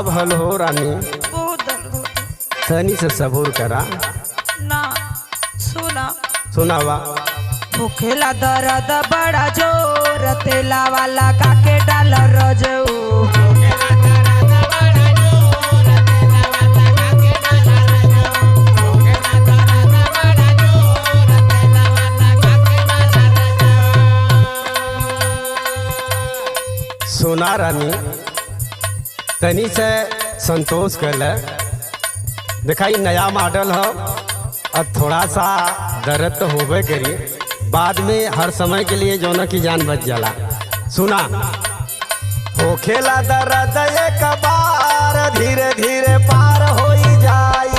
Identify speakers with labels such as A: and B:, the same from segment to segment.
A: भल हो रानी,
B: बहुत दर्द होता।
A: तनी से सबूर करा।
B: ना सुना
A: सुनावा।
B: भूखेला दर्द बड़ा जोर, तेला वाला काके डाल रजऊ।
A: सुना रानी, तनी से संतोष कर ले। दिखाई नया मॉडल हो और थोड़ा सा दर्द तो होबे करी, बाद में हर समय के लिए जौना की जान बच जाला। सुना। होखेला दर्द एक बार, धीरे धीरे पार हो जाई।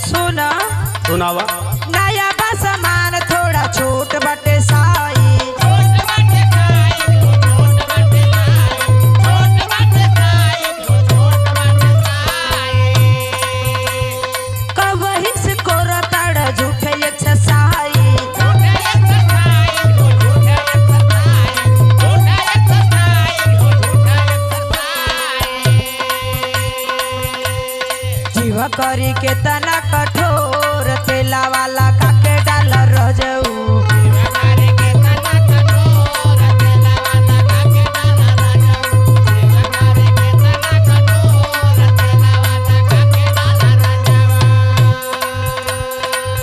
B: सुना
A: सुनावा।
B: नया बा सामान थोड़ा छोट बटे साई। कवही से कोरा ताड़ा झूठे एक्सरसाइज। जीवा करी के तना कठोर, तेला वाला काके डाल रजऊ।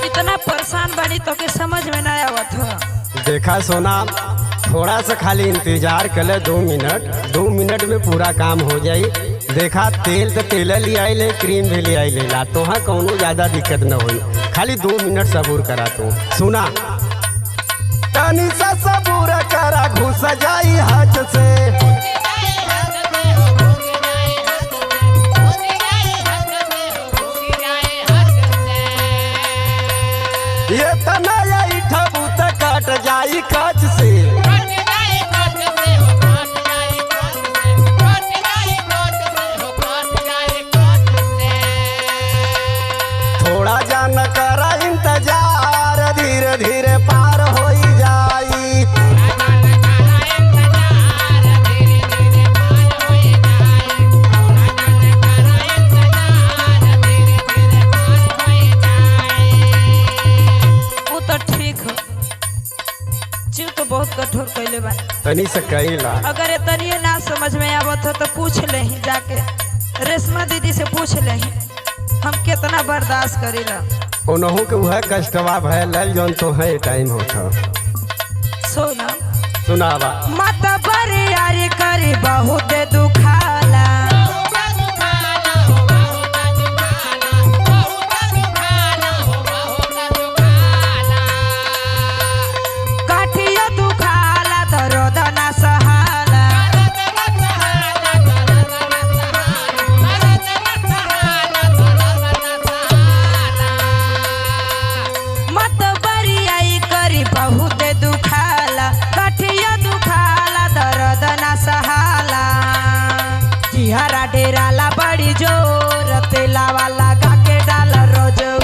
B: इतना परेशान बनी तो के समझ में ना आवत हो।
A: देखा सोना, थोड़ा सा खाली इंतजार कर ले, 2 मिनट में पूरा काम हो जाई। देखा तेल तो तेल ले आई ले, क्रीम भी ले आई ले ला, तो हाँ कौनो ज्यादा दिक्कत न होई। खाली 2 मिनट सबूर करा तू। सुना। तनी सा सबूर करा, घुस जाई हाथ से। ये तना यही ठबूत काट जाई काच से। थोड़ा जान करा इंतजार, धीरे धीरे पार हो जाई।
B: वो तो ठीक हो, जीव तो बहुत कठोर कैले बा।
A: तनी से कईला।
B: अगर तनिए ना समझ में आवत हो तो पूछ लेही जाके, रेशमा दीदी से पूछ लेही हम कितना बर्दाश्त करेला।
A: ओनहु के वह कष्टवा भयल जौन तो है टाइम होता।
B: सोना
A: सुनावा।
B: मत बरियारी करी बहुत दुखाला। काठिया दुखाला, दर्द ना सहाला। मत बरियाई करी बहुत दुखाला, काठिया दुखाला, दर्द ना सहाला। जिहरा डेराला बड़ी जोर, तेला वाला काके डाल रजऊ।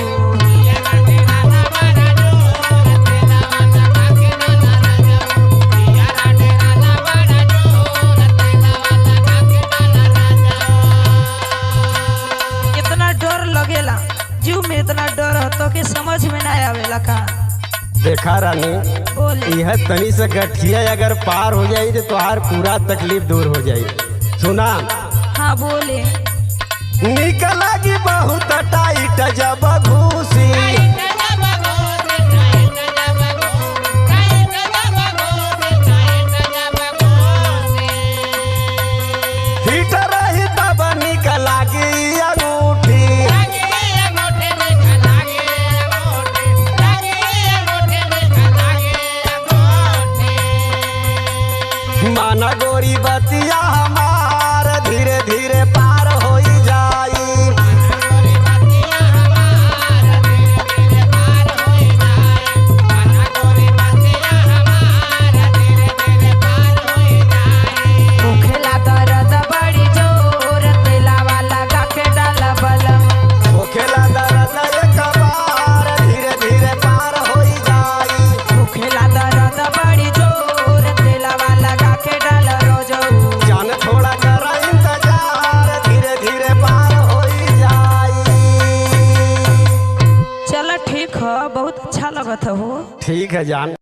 B: इतना डर लगेला, जीव में इतना डर हो तो के समझ में ना आवेला का।
A: देखा रानी,
B: बोले
A: यह तनी से गठिया अगर पार हो जाई तो तुहार पूरा तकलीफ दूर हो जाई। सुना।
B: हाँ बोले
A: निकला की बहुत टाइट जब घूसी। हिट रही तब निकला की अंगूठी। माना गोरी बतिया हमार, धीरे धीरे पार हो जाई।
B: भूखेला दर्द बड़ी जोर, तेला वाला काके डाल बलम।
A: होखेला
B: लगत हो।
A: ठीक है जान।